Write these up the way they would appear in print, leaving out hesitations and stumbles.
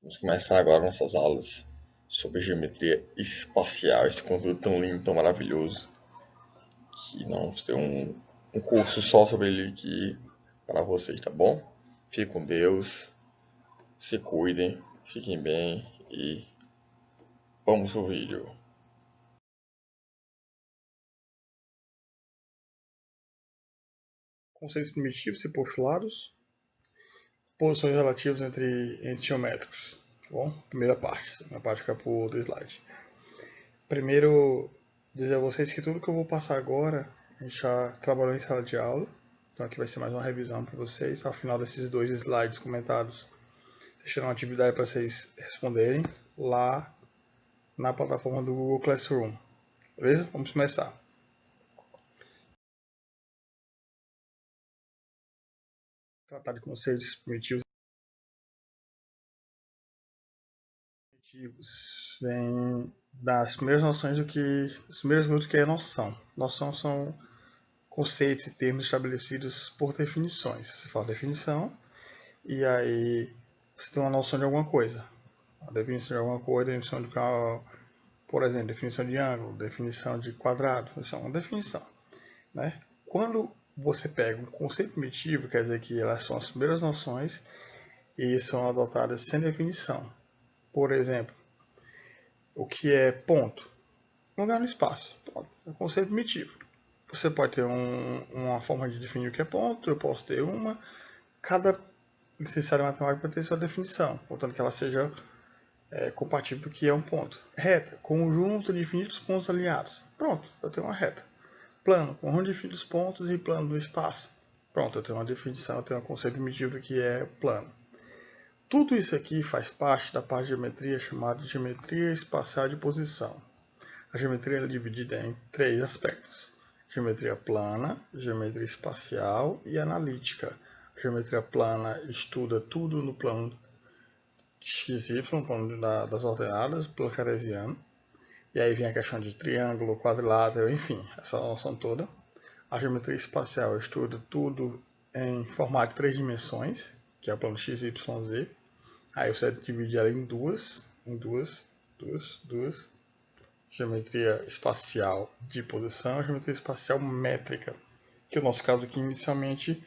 Vamos começar agora nossas aulas sobre geometria espacial, esse conteúdo tão lindo, tão maravilhoso, que nós vamos ter um curso só sobre ele aqui para vocês, tá bom? Fiquem com Deus, se cuidem, fiquem bem e vamos pro vídeo. Conceitos primitivos e postulados, posições relativas entre geométricos. Tá bom? Primeira parte, essa primeira parte fica para o outro slide. Primeiro, dizer a vocês que tudo que eu vou passar agora, a gente já trabalhou em sala de aula, então aqui vai ser mais uma revisão para vocês. Ao final desses 2 slides comentados, vocês terão uma atividade para vocês responderem lá na plataforma do Google Classroom. Beleza? Vamos começar. Tratar de conceitos primitivos vem das primeiras noções os primeiros minutos que é noção. Noção são conceitos e termos estabelecidos por definições. Você fala definição e aí você tem uma noção de alguma coisa. A definição de alguma coisa, definição de, por exemplo, definição de ângulo, definição de quadrado, isso é uma definição, né? Quando você pega um conceito primitivo, quer dizer que elas são as primeiras noções e são adotadas sem definição. Por exemplo, o que é ponto? Um lugar no espaço. Ponto. É um conceito primitivo. Você pode ter uma forma de definir o que é ponto, eu posso ter uma. Cada licenciado em matemática pode ter sua definição, portanto que ela seja compatível com o que é um ponto. Reta, conjunto de infinitos pontos alinhados. Pronto, eu tenho uma reta. Plano, conjunto de infinitos pontos e plano do espaço. Pronto, eu tenho uma definição, eu tenho um conceito primitivo do que é plano. Tudo isso aqui faz parte da parte de geometria chamada de geometria espacial de posição. A geometria é dividida em 3 aspectos: geometria plana, geometria espacial e analítica. A geometria plana estuda tudo no plano XY, plano das ordenadas, plano cartesiano. E aí vem a questão de triângulo, quadrilátero, enfim, essa noção toda. A geometria espacial estuda tudo em formato de 3 dimensões, que é o plano XYZ. Aí você divide ela em duas. Geometria espacial de posição e geometria espacial métrica, que no nosso caso aqui inicialmente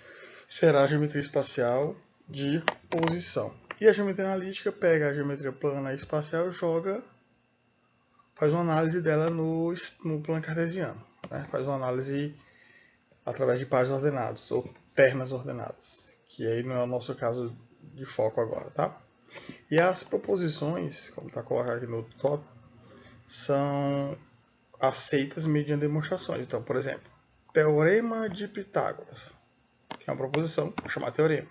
será a geometria espacial de posição. E a geometria analítica pega a geometria plana e espacial e faz uma análise dela no plano cartesiano. Né? Faz uma análise através de pares ordenados ou ternas ordenadas, que aí não é o nosso caso de foco agora, tá? E as proposições, como está colocado aqui no top, são aceitas mediante demonstrações. Então, por exemplo, teorema de Pitágoras, que é uma proposição chamada teorema.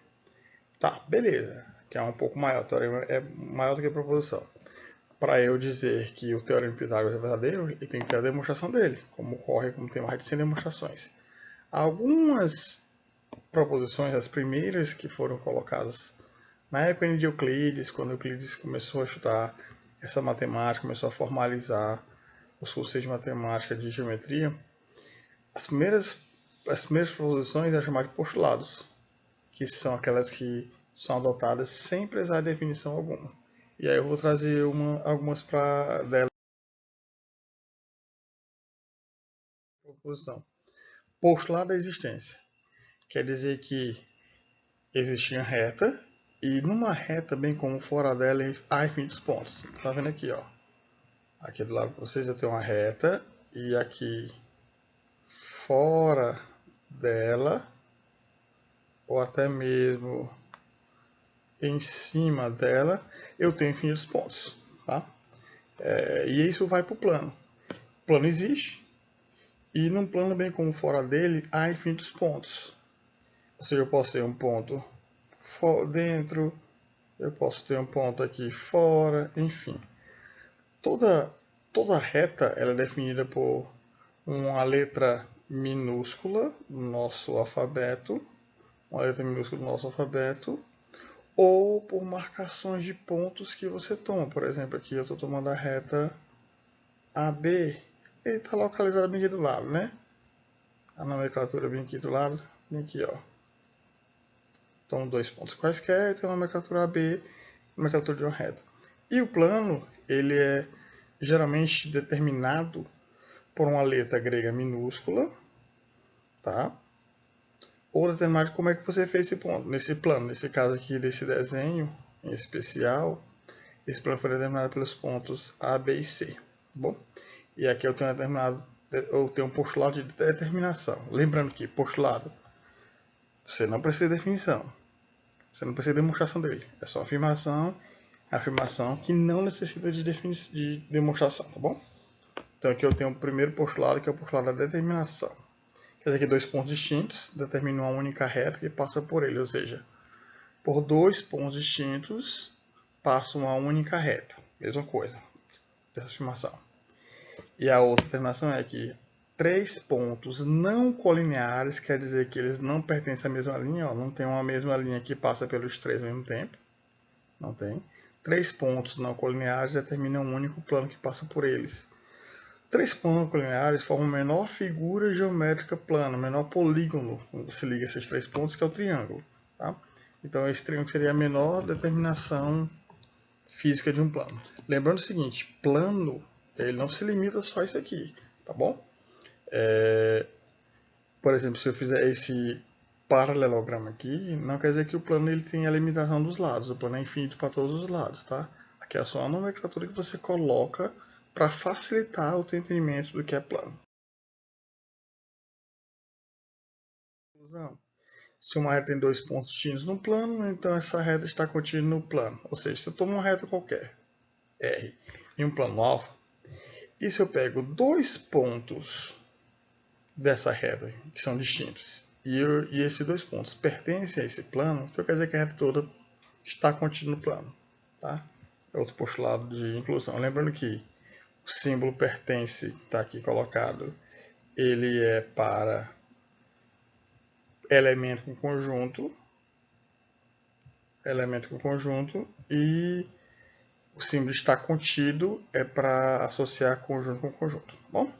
Tá, beleza, que é um pouco maior, o teorema é maior do que a proposição. Para eu dizer que o teorema de Pitágoras é verdadeiro, ele tem que ter a demonstração dele, como tem mais de 100 demonstrações. Algumas proposições, as primeiras que foram colocadas na época de Euclides, quando Euclides começou a estudar essa matemática, começou a formalizar os conceitos de matemática de geometria, as primeiras proposições eram chamadas de postulados, que são aquelas que são adotadas sem precisar de definição alguma. E aí eu vou trazer algumas para dela. Proposição. Postulado da existência. Quer dizer que existia reta, e numa reta, bem como fora dela, há infinitos pontos. Tá vendo aqui, ó? Aqui do lado de vocês eu tenho uma reta, e aqui fora dela, ou até mesmo em cima dela, eu tenho infinitos pontos. Tá? E isso vai para o plano. O plano existe, e num plano bem como fora dele, há infinitos pontos. Ou seja, eu posso ter um ponto dentro, eu posso ter um ponto aqui fora, enfim. Toda reta ela é definida por uma letra minúscula do nosso alfabeto, ou por marcações de pontos que você toma. Por exemplo, aqui eu estou tomando a reta AB, ele está localizado bem aqui do lado, né? A nomenclatura bem aqui do lado, bem aqui, ó. Então, 2 pontos quaisquer, tem a nomenclatura AB, nomenclatura de uma reta. E o plano, ele é geralmente determinado por uma letra grega minúscula, tá? Ou determinado como é que você fez esse ponto, nesse plano. Nesse caso aqui, desse desenho em especial, esse plano foi determinado pelos pontos A, B e C, tá bom? E aqui eu tenho um postulado de determinação. Lembrando que postulado, você não precisa de definição, você não precisa de demonstração dele. É só afirmação que não necessita de demonstração, tá bom? Então aqui eu tenho o primeiro postulado, que é o postulado da determinação. Quer dizer que dois pontos distintos determinam uma única reta que passa por ele, ou seja, por dois pontos distintos passa uma única reta. Mesma coisa dessa afirmação. E a outra determinação é que três pontos não colineares quer dizer que eles não pertencem à mesma linha, ó, não tem uma mesma linha que passa pelos três ao mesmo tempo. Não tem. Três pontos não colineares determinam um único plano que passa por eles. Três pontos colineares formam a menor figura geométrica plana, o menor polígono, quando você liga esses três pontos, que é o triângulo. Tá? Então, esse triângulo seria a menor determinação física de um plano. Lembrando o seguinte, plano, ele não se limita só a isso aqui, tá bom? Por exemplo, se eu fizer esse paralelograma aqui, não quer dizer que o plano ele tem a limitação dos lados, o plano é infinito para todos os lados, tá? Aqui é só a nomenclatura que você coloca para facilitar o teu entendimento do que é plano. Se uma reta tem dois pontos distintos no plano, então essa reta está contida no plano. Ou seja, se eu tomo uma reta qualquer, R, em um plano alfa, e se eu pego dois pontos dessa reta, que são distintos, e esses dois pontos pertencem a esse plano, então quer dizer que a reta toda está contida no plano. Tá? É outro postulado de inclusão. Lembrando que o símbolo pertence, está aqui colocado, ele é para elemento com conjunto, e o símbolo está contido é para associar conjunto com conjunto, tá bom?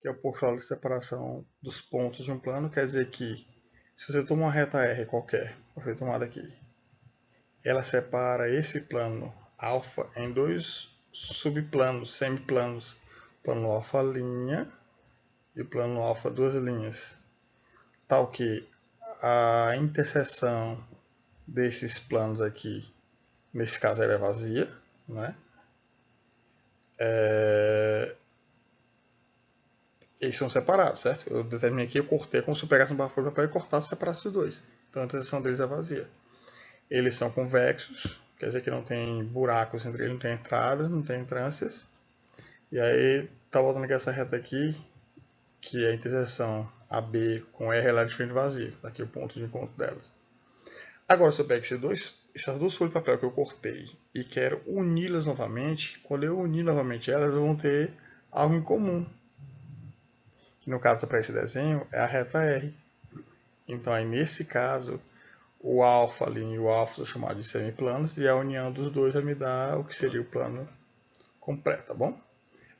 Que é o postulado de separação dos pontos de um plano, quer dizer que se você toma uma reta R qualquer, foi tomada aqui, ela separa esse plano alfa em dois subplanos, semiplanos, plano alfa linha e o plano alfa duas linhas, tal que a interseção desses planos aqui, nesse caso ela é vazia, né? Eles são separados, certo? Eu determinei aqui, eu cortei como se eu pegasse um bafo de papel e cortasse e separasse os dois. Então a interseção deles é vazia. Eles são convexos, quer dizer que não tem buracos entre eles, não tem entradas, não tem entrâncias. E aí, tá voltando aqui essa reta aqui, que é a interseção AB com R, ela é diferente vazia. Tá aqui o ponto de encontro delas. Agora, se eu pego essas duas folhas de papel que eu cortei e quero uni-las novamente, quando eu unir novamente elas, vão ter algo em comum. Que no caso para esse desenho é a reta R. Então, aí, nesse caso, o alfa ali e o alfa são chamados de semiplanos, e a união dos dois vai me dar o que seria o plano completo, tá bom?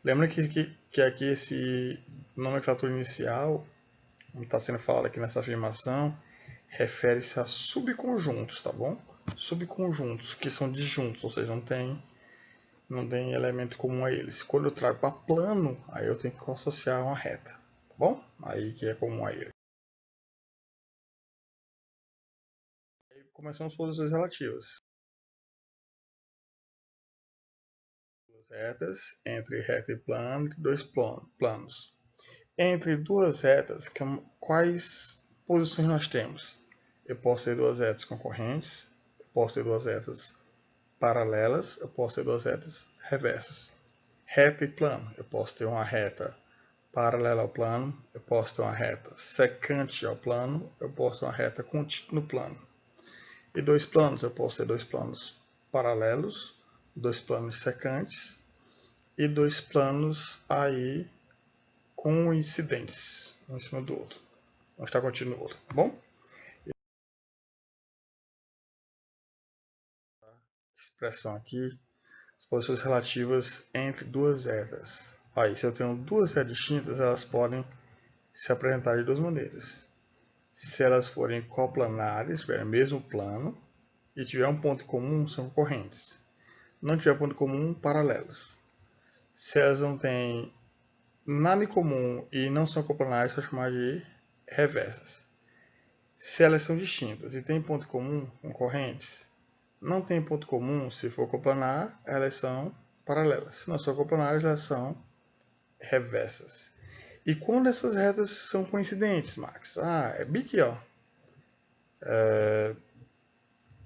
Lembra que aqui esse nomenclatura inicial, como está sendo falado aqui nessa afirmação, refere-se a subconjuntos, tá bom? Subconjuntos que são disjuntos, ou seja, não tem elemento comum a eles. Quando eu trago para plano, aí eu tenho que associar uma reta, tá bom? Aí que é comum a ele. Aí começamos as posições relativas. Duas retas, entre reta e plano, entre dois planos. Entre duas retas, quais posições nós temos? Eu posso ter duas retas concorrentes, eu posso ter duas retas paralelas, eu posso ter duas retas reversas. Reta e plano, eu posso ter uma reta paralela ao plano, eu posso ter uma reta secante ao plano, eu posso ter uma reta contínua no plano. E dois planos, eu posso ter dois planos paralelos, dois planos secantes e dois planos aí coincidentes, um em cima do outro. Um está contínuo no outro, tá bom? Expressão aqui, as posições relativas entre duas retas. Aí, se eu tenho duas retas distintas, elas podem se apresentar de duas maneiras. Se elas forem coplanares, tiverem o mesmo plano, e tiver um ponto em comum, são concorrentes. Não tiver ponto em comum, paralelas. Se elas não têm nada em comum e não são coplanares, vou chamar de reversas. Se elas são distintas e têm ponto em comum, concorrentes, não tem ponto comum, se for coplanar, elas são paralelas. Se não são coplanares, elas são reversas. E quando essas retas são coincidentes, Max? É bem aqui, ó.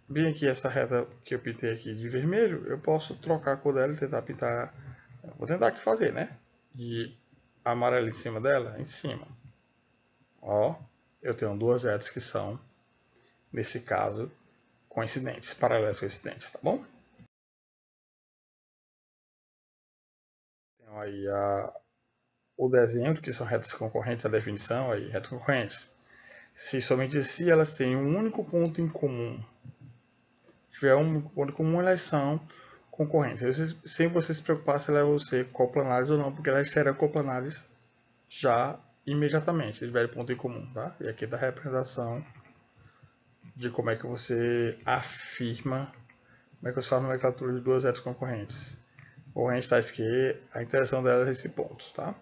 Bem aqui essa reta que eu pintei aqui de vermelho, eu posso trocar a cor dela e tentar pintar. Vou tentar aqui fazer, né? De amarelo em cima dela, em cima. Ó, eu tenho duas retas que são, nesse caso, coincidentes, paralelas coincidentes, tá bom? Então aí o desenho do que são retas concorrentes, a definição aí, retas concorrentes. Se somente se elas têm um único ponto em comum, tiver um ponto em comum, elas são concorrentes. Sem você se preocupar se elas vão ser coplanares ou não, porque elas serão coplanares já imediatamente, se tiverem ponto em comum, tá? E aqui está a representação de como é que você afirma, como é que você faz a nomenclatura de duas retas concorrentes. Concorrente está que a interação delas é esse ponto, tá?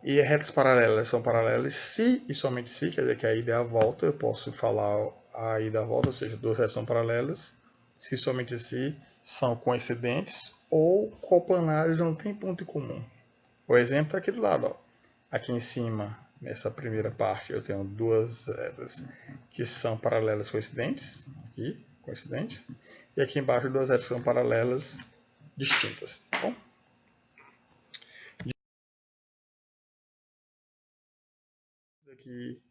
E retas paralelas são paralelas se e somente se, quer dizer que a ida e a volta, eu posso falar a ida e a volta, ou seja, duas retas são paralelas, se e somente se são coincidentes ou coplanares, não tem ponto em comum. O exemplo está aqui do lado, ó. Aqui em cima, nessa primeira parte, eu tenho duas retas que são paralelas coincidentes, aqui, coincidentes, e aqui embaixo duas retas que são paralelas distintas, tá bom? Aqui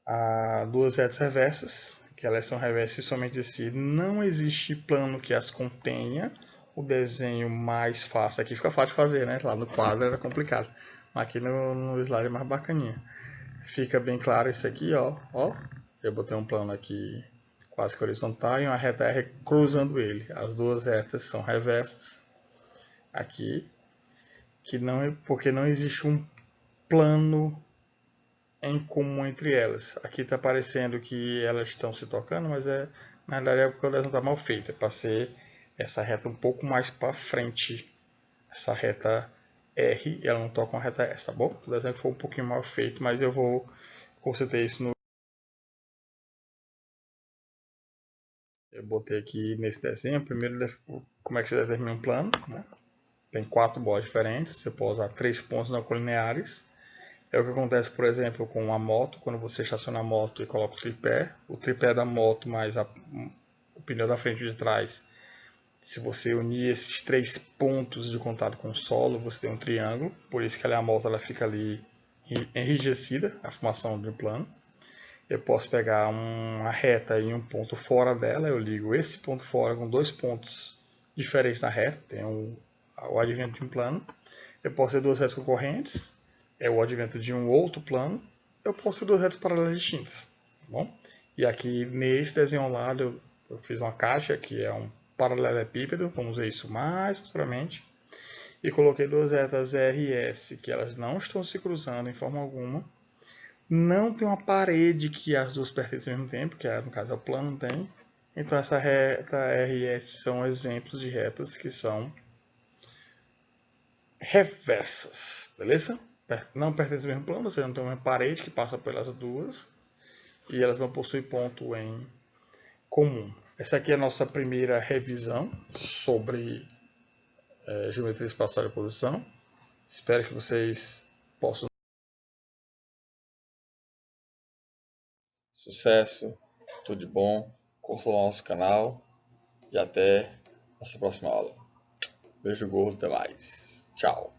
há duas retas reversas, que elas são reversas somente se não existe plano que as contenha. O desenho mais fácil aqui fica fácil de fazer, né? Lá no quadro era complicado, mas aqui no slide é mais bacaninha. Fica bem claro isso aqui, ó. Eu botei um plano aqui quase que horizontal e uma reta R cruzando ele. As duas retas são reversas aqui, que não é porque não existe um plano em comum entre elas. Aqui está parecendo que elas estão se tocando, mas na verdade é porque o desenho está mal feito. É para ser essa reta um pouco mais para frente, essa reta R, e ela não toca uma reta S, tá bom? O desenho foi um pouquinho mal feito, mas eu vou consertar isso no. Eu botei aqui nesse desenho, primeiro como é que você determina um plano, né? Tem 4 bordas diferentes, você pode usar 3 pontos não colineares. É o que acontece, por exemplo, com a moto, quando você estaciona a moto e coloca o tripé da moto mais o pneu da frente e de trás. Se você unir esses 3 pontos de contato com o solo, você tem um triângulo, por isso que a moto ela fica ali enrijecida, a formação de um plano. Eu posso pegar uma reta e um ponto fora dela, eu ligo esse ponto fora com 2 pontos diferentes na reta, tem o advento de um plano. Eu posso ter duas retas concorrentes, é o advento de um outro plano. Eu posso ter duas retas paralelas distintas, tá bom? E aqui nesse desenho ao lado eu fiz uma caixa que é um paralelepípedo, vamos ver isso mais futuramente. E coloquei duas retas R e S, que elas não estão se cruzando em forma alguma. Não tem uma parede que as duas pertencem ao mesmo tempo, que no caso é o plano, não tem. Então essa reta R e S são exemplos de retas que são reversas, beleza? Não pertencem ao mesmo plano, ou seja, não tem uma parede que passa pelas duas e elas não possuem ponto em comum. Essa aqui é a nossa primeira revisão sobre geometria espacial e posição. Espero que vocês possam. Sucesso, tudo de bom, curta o nosso canal e até nossa próxima aula. Beijo gordo, até mais. Tchau.